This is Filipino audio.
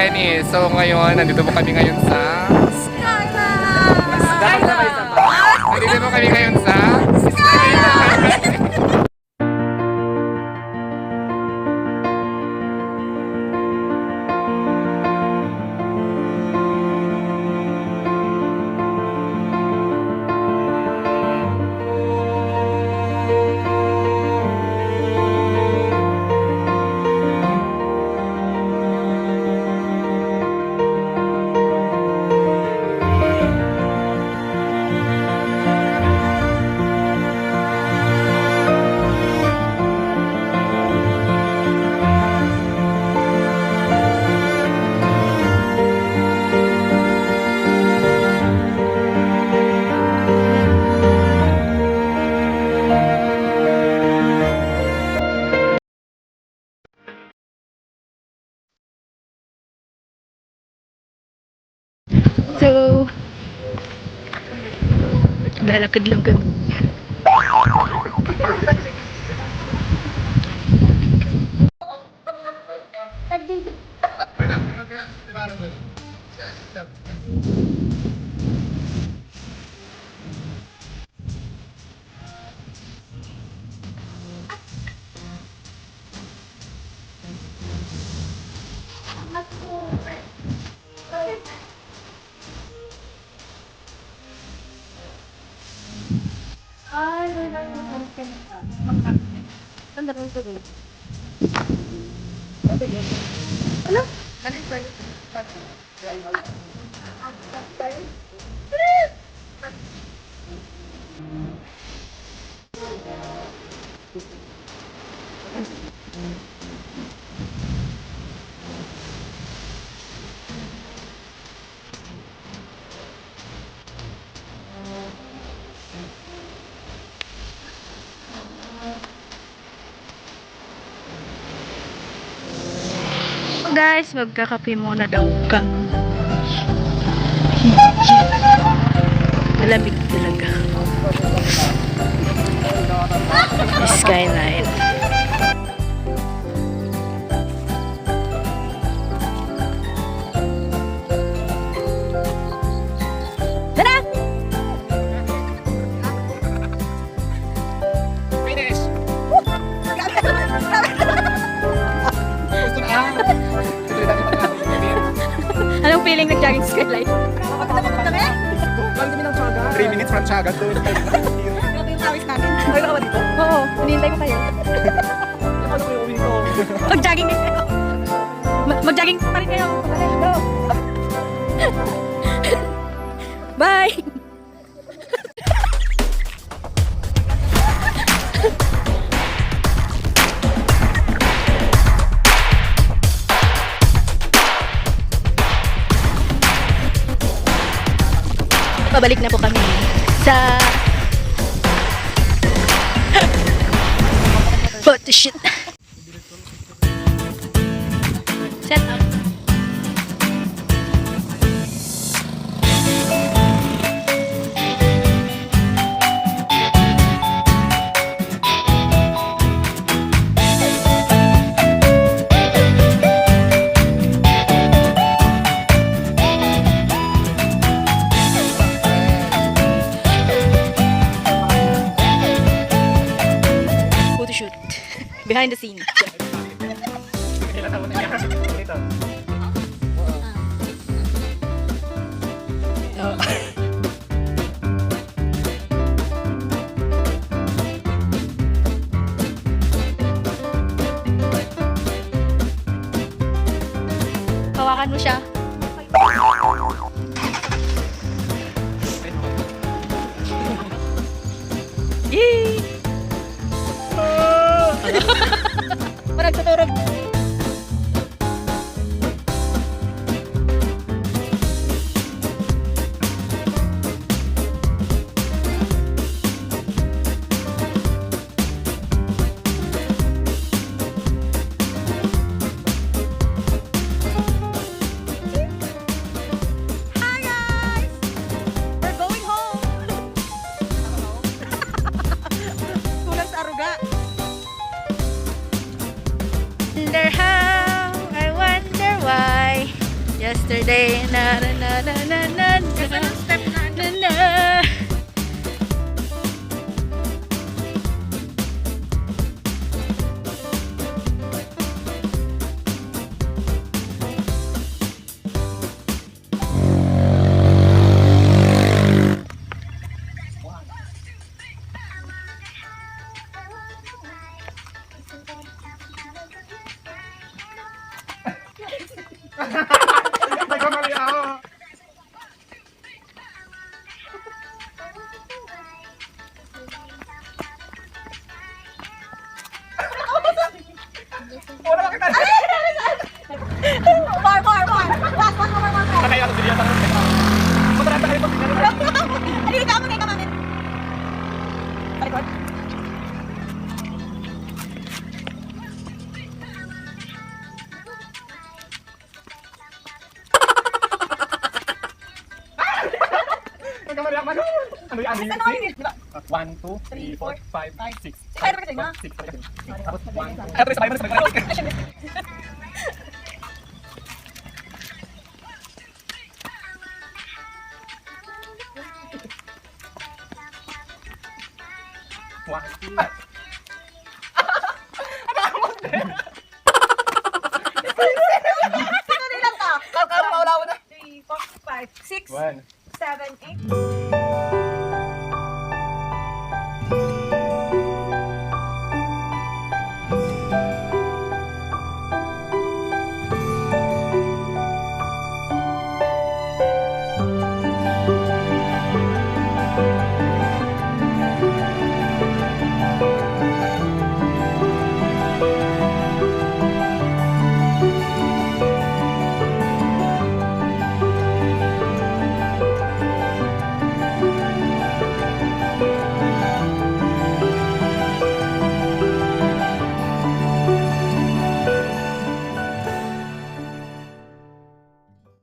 Renny. So ngayon, nandito po kami ngayon sa... Dapat sabay-sabay. Nandito po kami ngayon sa... So, lalakad lang kami. Guys, magkakape muna daw kami. Malamig talaga. Skyline. Tara! Finish! Anong feeling nag-jogging sa skyline? 3 minutes from Chagat doon. Ay, ka ba dito? Oo, hinihintay ko kayo. Mag-jogging din kayo. Mag-jogging pa rin kayo. Go! Bye! Pabalik na po kami sa photoshoot. Set up. Photoshoot. Behind the scenes. Hawakan mo siya. Yay! Parang tuturog. yesterday. Na na na na na na na Step na. na na. Nagkamali ako. Wala ka kita. More. Last one more. Kaya ako seryoso. Mataranta kayo pag Halika ka, magay ka, mami. Palikod. nagkamali ako. Ano yan? Ano yun? 1, 2, 3, 4, 5, 6. Kaya na kasi, ma. 6 pala yun. Tapos 1, 2. Ay, sabay mo na sabay. One, two. Ano lang ka? Wala mo na. 3, 4, 5, 6, One. 7, 8.